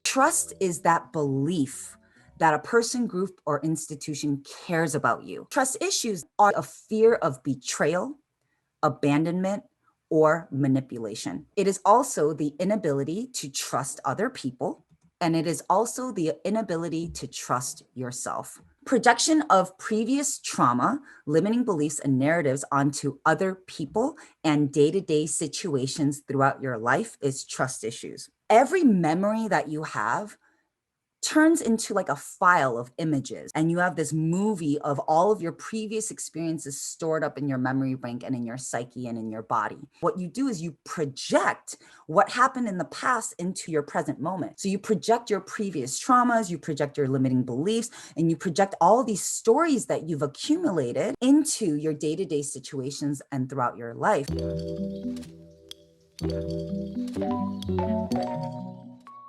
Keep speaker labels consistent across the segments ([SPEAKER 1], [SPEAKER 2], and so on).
[SPEAKER 1] Trust is that belief that a person, group, or institution cares about you. Trust issues are a fear of betrayal, abandonment, or manipulation. It is also the inability to trust other people, and it is also the inability to trust yourself. Projection of previous trauma, limiting beliefs, and narratives onto other people and day-to-day situations throughout your life is trust issues. Every memory that you have turns into like a file of images, and you have this movie of all of your previous experiences stored up in your memory bank and in your psyche and in your body. What you do is you project what happened in the past into your present moment. So you project your previous traumas, you project your limiting beliefs, and you project all these stories that you've accumulated into your day-to-day situations and throughout your life.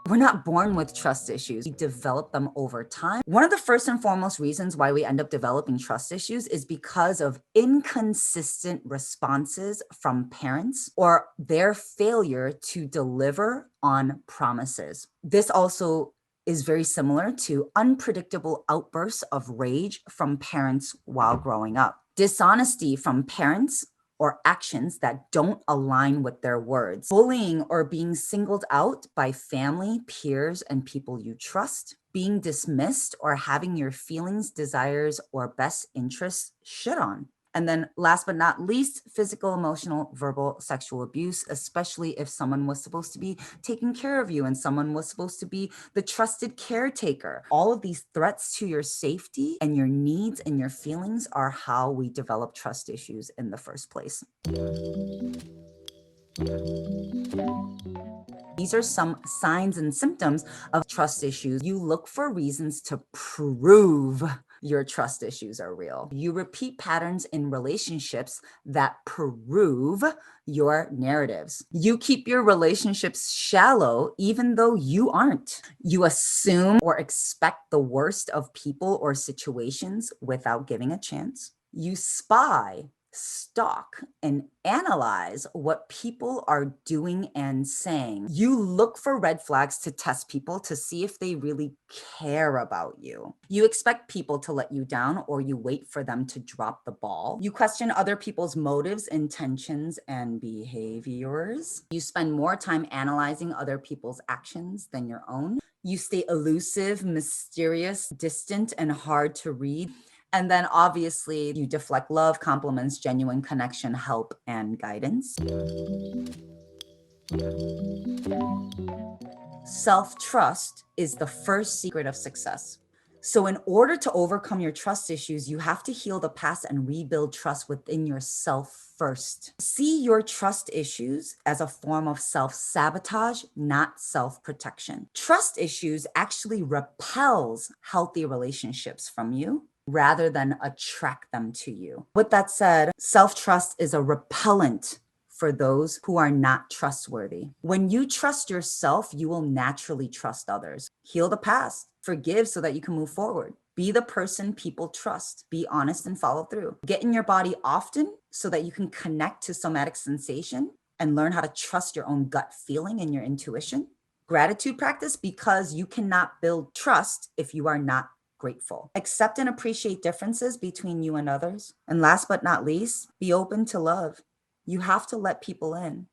[SPEAKER 1] We're not born with trust issues. We develop them over time. One of the first and foremost reasons why we end up developing trust issues is because of inconsistent responses from parents or their failure to deliver on promises. This also is very similar to unpredictable outbursts of rage from parents while growing up. Dishonesty from parents or actions that don't align with their words. Bullying or being singled out by family, peers, and people you trust. Being dismissed or having your feelings, desires, or best interests shit on. And then last but not least, physical, emotional, verbal, sexual abuse, especially if someone was supposed to be taking care of you and someone was supposed to be the trusted caretaker. All of these threats to your safety and your needs and your feelings are how we develop trust issues in the first place. These are some signs and symptoms of trust issues. You look for reasons to prove your trust issues are real. You repeat patterns in relationships that prove your narratives. You keep your relationships shallow even though you aren't. You assume or expect the worst of people or situations without giving a chance. You spy, stalk, and analyze what people are doing and saying. You look for red flags to test people to see if they really care about you. You expect people to let you down, or you wait for them to drop the ball. You question other people's motives, intentions, and behaviors. You spend more time analyzing other people's actions than your own. You stay elusive, mysterious, distant, and hard to read. And then obviously you deflect love, compliments, genuine connection, help, and guidance. Self-trust is the first secret of success. So in order to overcome your trust issues, you have to heal the past and rebuild trust within yourself first. See your trust issues as a form of self-sabotage, not self-protection. Trust issues actually repels healthy relationships from you rather than attract them to you. With that said, self-trust is a repellent for those who are not trustworthy. When you trust yourself, you will naturally trust others. Heal the past, forgive so that you can move forward. Be the person people trust. Be honest and follow through. Get in your body often so that you can connect to somatic sensation and learn how to trust your own gut feeling and your intuition. Gratitude practice, because you cannot build trust if you are not grateful. Accept and appreciate differences between you and others. And last but not least, be open to love. You have to let people in.